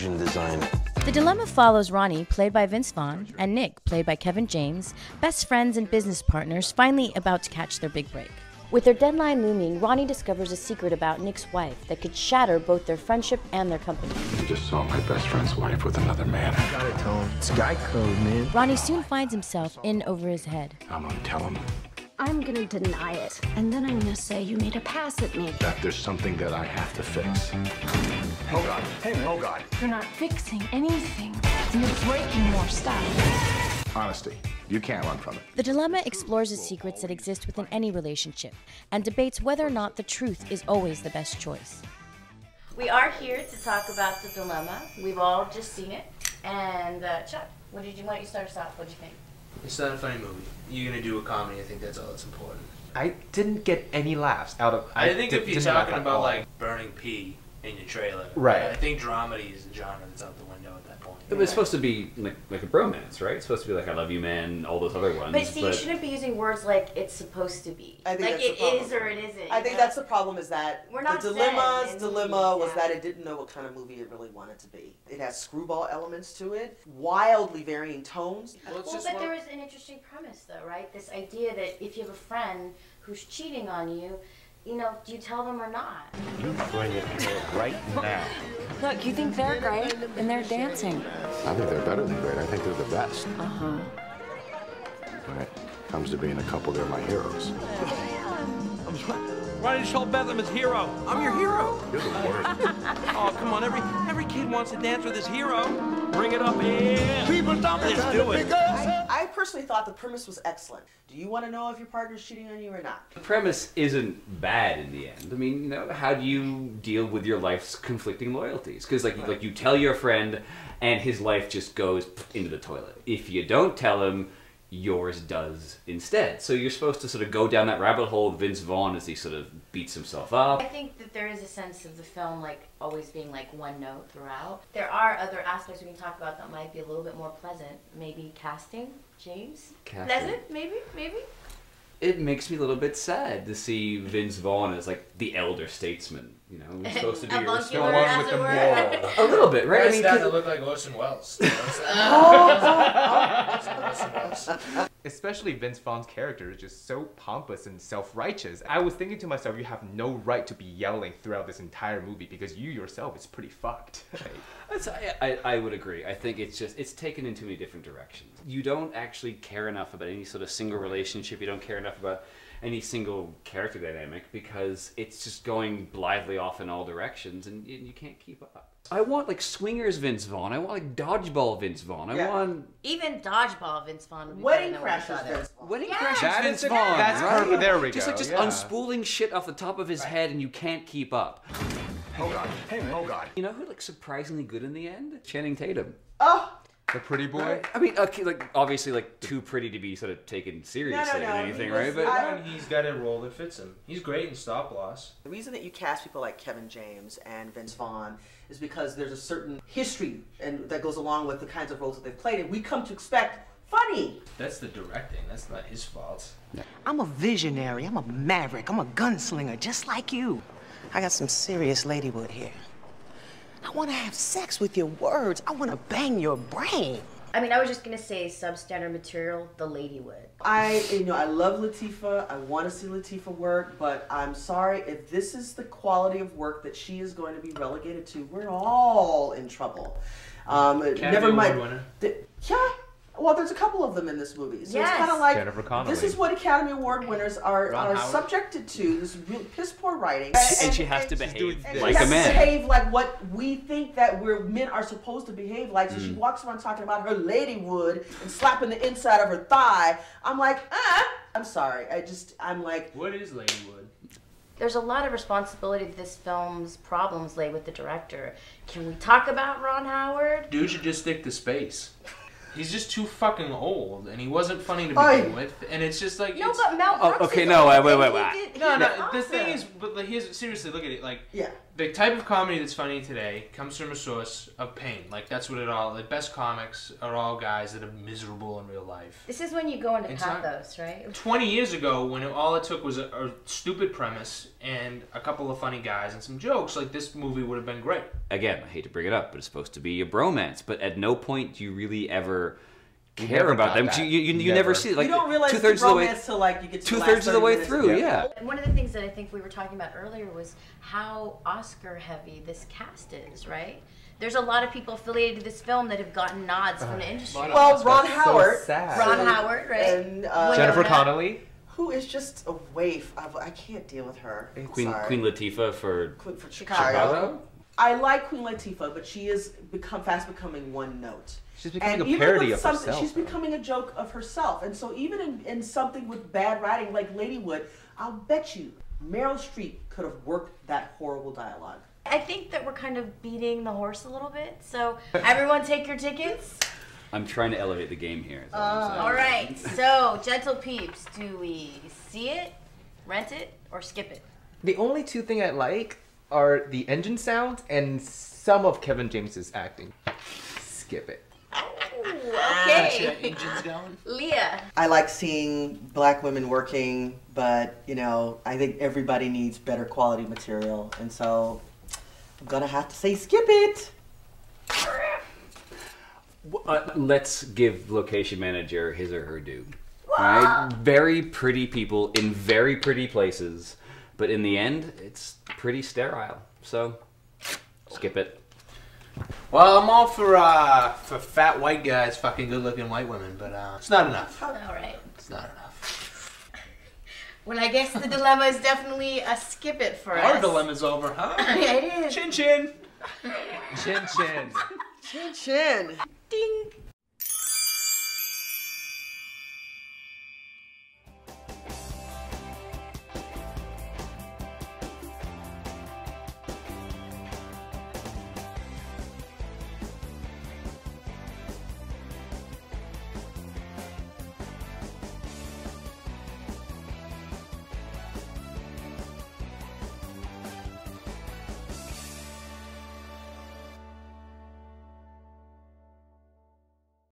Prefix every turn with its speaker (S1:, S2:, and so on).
S1: engine design.
S2: The dilemma follows Ronnie, played by Vince Vaughn, and Nick, played by Kevin James, best friends and business partners finally about to catch their big break. With their deadline looming, Ronnie discovers a secret about Nick's wife that could shatter both their friendship and their company.
S1: I just saw my best friend's wife with another man.
S3: I got it, Tom. It's guy code, man.
S2: Ronnie soon finds himself in over his head.
S1: I'm gonna tell him
S4: I'm gonna deny it, and then I'm gonna say you made a pass at me.
S1: that there's something that I have to fix.
S3: Oh, God. Hey, man. Oh, God.
S4: You're not fixing anything. You're breaking more stuff.
S1: Honesty. You can't run from it.
S2: The dilemma explores the secrets that exist within any relationship and debates whether or not the truth is always the best choice. We are here to talk about the dilemma. We've all just seen it. And Chuck, why don't you start us off? What do you think?
S5: It's not a funny movie. You're gonna do a comedy. I think that's all that's important.
S6: I didn't get any laughs out of.
S5: I think if you're
S6: didn't laugh
S5: talking
S6: at
S5: about
S6: all.
S5: like burning pee in your trailer,
S6: Right.
S5: I think dramedy is a genre that's out the window at that point.
S7: It was supposed to be like a bromance, right? It's supposed to be like I Love You Man, all those other ones.
S2: But see, you shouldn't be using words like it's supposed to be.
S8: I think
S2: like
S8: that's
S2: it
S8: the problem.
S2: is or it isn't.
S8: I think that's the problem, is that
S2: We're not
S8: the dilemma's
S2: saying
S8: dilemma was
S2: yeah.
S8: that it didn't know what kind of movie it really wanted to be. It has screwball elements to it, wildly varying tones.
S5: Well, it's
S2: Well,
S5: just
S2: but
S5: one-
S2: there is an interesting premise, though, right? This idea that if you have a friend who's cheating on you, you know, do you tell them or not?
S3: You bring it right now.
S4: Look, you think they're great, and they're dancing.
S1: I think they're better than great. I think they're the best.
S4: Uh-huh.
S1: When it comes to being a couple, they're my heroes.
S9: Why didn't you show Bethlehem his hero? I'm your hero.
S1: You're the worst.
S9: Oh, come on, every kid wants to dance with his hero. Bring it up in. People don't let's do it.
S8: I personally thought the premise was excellent. Do you want to know if your partner's cheating on you or not?
S7: The premise isn't bad in the end. I mean, you know, how do you deal with your life's conflicting loyalties? Because like you tell your friend, and his life just goes into the toilet. If you don't tell him, yours does instead. So you're supposed to sort of go down that rabbit hole with Vince Vaughn as he sort of beats himself up.
S2: I think that there is a sense of the film like always being like one note throughout. There are other aspects we can talk about that might be a little bit more pleasant. Maybe casting, James?
S7: Casting.
S2: Pleasant, maybe?
S7: It makes me a little bit sad to see Vince Vaughn as like the elder statesman. You know, he's supposed to be your
S2: Avuncular,
S6: one
S2: as
S6: with
S2: it
S6: the
S2: were.
S6: moral.
S7: a little bit, right?
S5: Right, starting to look like Orson Welles.
S6: Especially Vince Vaughn's character is just so pompous and self-righteous. I was thinking to myself, you have no right to be yelling throughout this entire movie because you yourself is pretty fucked.
S7: I would agree. I think it's taken in too many different directions. You don't actually care enough about any sort of single relationship. You don't care enough about any single character dynamic because it's just going blithely off in all directions and you can't keep up. I want like swingers Vince Vaughn. I want like dodgeball Vince Vaughn. I want
S2: Even Dodgeball Vince Vaughn would be
S8: Wedding
S2: better than
S8: Crashers, Vince Vaughn.
S7: Wedding
S2: Yeah.
S7: Crashers
S6: That
S7: Vince
S6: is
S7: Vaughn.
S6: that's
S7: right?
S6: perfect. There we
S7: Just
S6: go.
S7: like
S6: Yeah.
S7: unspooling shit off the top of his head and you can't keep up.
S3: Oh, God. Hey, man. Oh, God.
S7: You know who like surprisingly good in the end? Channing Tatum.
S8: Oh!
S6: The pretty boy.
S7: I mean, okay, like obviously, like too pretty to be sort of taken seriously
S8: No,
S7: or anything,
S8: he was-
S7: right? But
S8: I-
S5: He's got a role that fits him. He's great in Stop Loss.
S8: The reason that you cast people like Kevin James and Vince Vaughn is because there's a certain history and that goes along with the kinds of roles that they've played, and we come to expect funny.
S5: That's the directing. That's not his fault.
S10: I'm a visionary, I'm a maverick, I'm a gunslinger, just like you. I got some serious ladywood here. I want to have sex with your words. I want to bang your brain.
S2: I mean, I was just gonna say substandard material, the Ladywood.
S8: I love Latifah. I want to see Latifah work, but I'm sorry, if this is the quality of work that she is going to be relegated to, we're all in trouble. Never mind.
S5: Award winner.
S8: Yeah. Well, there's a couple of them in this movie, so
S2: Yes.
S8: it's kind of like
S6: Jennifer Connelly.
S8: this is what Academy Award winners are
S5: Howard.
S8: subjected to. This real piss poor writing,
S7: and she has to
S8: she's
S7: behave
S8: and
S7: like
S8: she
S7: a
S8: has
S7: man.
S8: to behave like what we think that men are supposed to behave like. So she walks around talking about her ladywood and slapping the inside of her thigh. I'm like, I'm sorry. I'm like,
S5: What is Ladywood?
S2: There's a lot of responsibility that this film's problems lay with the director. Can we talk about Ron Howard?
S5: Dude should just stick to space. He's just too fucking old, and he wasn't funny to
S8: Oy.
S5: begin with. And it's just like
S2: No,
S5: it's,
S2: but Mel Brooks
S7: okay,
S2: is
S7: no,
S2: old,
S7: wait,
S2: and
S7: wait,
S2: he
S7: wait.
S2: did-
S5: no.
S2: he
S5: The
S2: did
S5: thing
S2: awesome.
S5: is, but like, seriously, look at it. Like,
S8: yeah.
S5: The type of comedy that's funny today comes from a source of pain. Like, that's what it all... The best comics are all guys that are miserable in real life.
S2: This is when you go into pathos, right?
S5: 20 years ago, when all it took was a stupid premise and a couple of funny guys and some jokes, like, this movie would have been great.
S7: Again, I hate to bring it up, but it's supposed to be a bromance. But at no point do you really ever care about them. You never see it. Like,
S8: you don't realize
S7: two-thirds of the way
S8: till like you get to
S7: two-thirds of the way through. Yeah.
S2: One of the things that I think we were talking about earlier was how Oscar heavy this cast is, right? There's a lot of people affiliated to this film that have gotten nods from the industry.
S8: Well, Ron Howard.
S6: So sad.
S2: Ron Howard, right?
S8: And
S6: Jennifer Connelly.
S8: Who is just a waif. I can't deal with her.
S7: Queen Latifah for
S8: Chicago. I like Queen Latifah, but she is fast becoming one note.
S6: She's becoming a parody of herself.
S8: She's becoming a joke of herself. And so even in something with bad writing like Ladywood, I'll bet you Meryl Streep could have worked that horrible dialogue.
S2: I think that we're kind of beating the horse a little bit. So everyone take your tickets.
S7: I'm trying to elevate the game here.
S2: All right. So, gentle peeps, do we see it, rent it, or skip it?
S6: The only two things I like are the engine sounds and some of Kevin James's acting. Skip it.
S2: Okay.
S5: Engine's going.
S2: Leah.
S8: I like seeing black women working, but, you know, I think everybody needs better quality material. And so I'm going to have to say skip it.
S7: Let's give location manager his or her due. Right? Very pretty people in very pretty places, but in the end, it's pretty sterile. So, skip it.
S5: Well, I'm all for fat white guys fucking good-looking white women, but it's not enough.
S2: All right.
S5: It's not enough.
S2: Well, I guess the dilemma is definitely a skip it for us.
S5: Our dilemma's over, huh?
S2: It is.
S5: Chin chin.
S6: Chin chin.
S8: Chin chin.
S2: Ding.